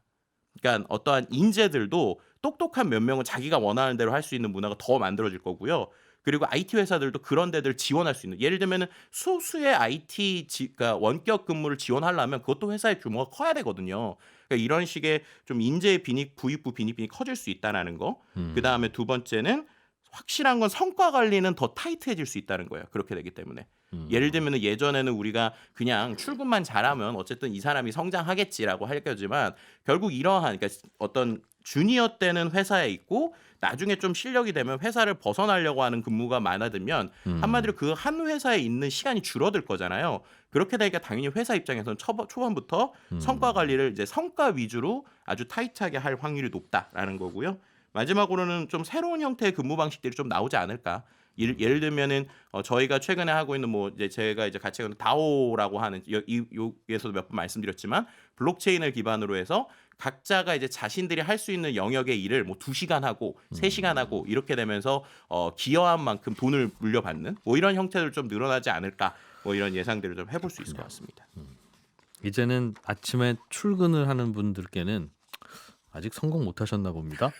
그러니까 어떠한 인재들도 똑똑한 몇 명은 자기가 원하는 대로 할 수 있는 문화가 더 만들어질 거고요. 그리고 IT 회사들도 그런 데들 지원할 수 있는 예를 들면은 소수의 그러니까 원격 근무를 지원하려면 그것도 회사의 규모가 커야 되거든요. 그러니까 이런 식의 좀 인재의 부익부 빈익빈이 커질 수 있다라는 거. 그 다음에 두 번째는 확실한 건 성과 관리는 더 타이트해질 수 있다는 거예요. 그렇게 되기 때문에. 예를 들면 예전에는 우리가 그냥 출근만 잘하면 어쨌든 이 사람이 성장하겠지라고 할 거지만 결국 이러한 그러니까 어떤 주니어 때는 회사에 있고 나중에 좀 실력이 되면 회사를 벗어나려고 하는 근무가 많아지면 한마디로 그 한 회사에 있는 시간이 줄어들 거잖아요. 그렇게 되니까 당연히 회사 입장에서는 초반부터 성과 관리를 이제 성과 위주로 아주 타이트하게 할 확률이 높다라는 거고요. 마지막으로는 좀 새로운 형태의 근무 방식들이 좀 나오지 않을까. 예를 들면은 저희가 최근에 하고 있는 뭐 이제 제가 이제 같이 하는 다오라고 하는 여기에서도 몇 번 말씀드렸지만 블록체인을 기반으로 해서 각자가 이제 자신들이 할 수 있는 영역의 일을 뭐 2시간 하고 3시간 하고 이렇게 되면서 기여한 만큼 돈을 물려받는 뭐 이런 형태들 좀 늘어나지 않을까 뭐 이런 예상들을 좀 해볼 수 있을 것 같습니다. 이제는 아침에 출근을 하는 분들께는 아직 성공 못 하셨나 봅니다.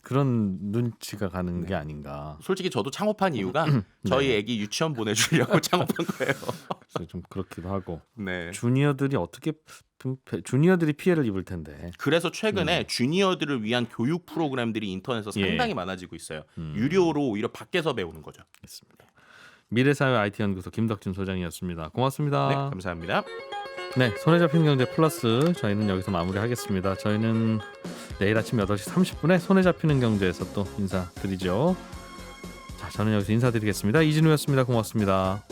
그런 눈치가 가는 게 아닌가. 솔직히 저도 창업한 이유가 저희 애기 유치원 보내주려고 창업한 거예요. 그래서 좀 그렇기도 하고. 네. 주니어들이 피해를 입을 텐데. 그래서 최근에 주니어들을 위한 교육 프로그램들이 인터넷에서 상당히 많아지고 있어요. 유료로 오히려 밖에서 배우는 거죠. 있습니다. 미래사회 IT연구소 김덕진 소장이었습니다. 고맙습니다. 네, 감사합니다. 네, 손에 잡히는 경제 플러스 저희는 여기서 마무리하겠습니다. 저희는 내일 아침 8시 30분에 손에 잡히는 경제에서 또 인사드리죠. 자, 저는 여기서 인사드리겠습니다. 이진우였습니다. 고맙습니다.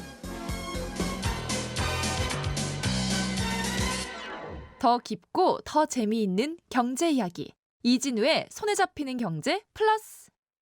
더 깊고 더 재미있는 경제 이야기 이진우의 손에 잡히는 경제 플러스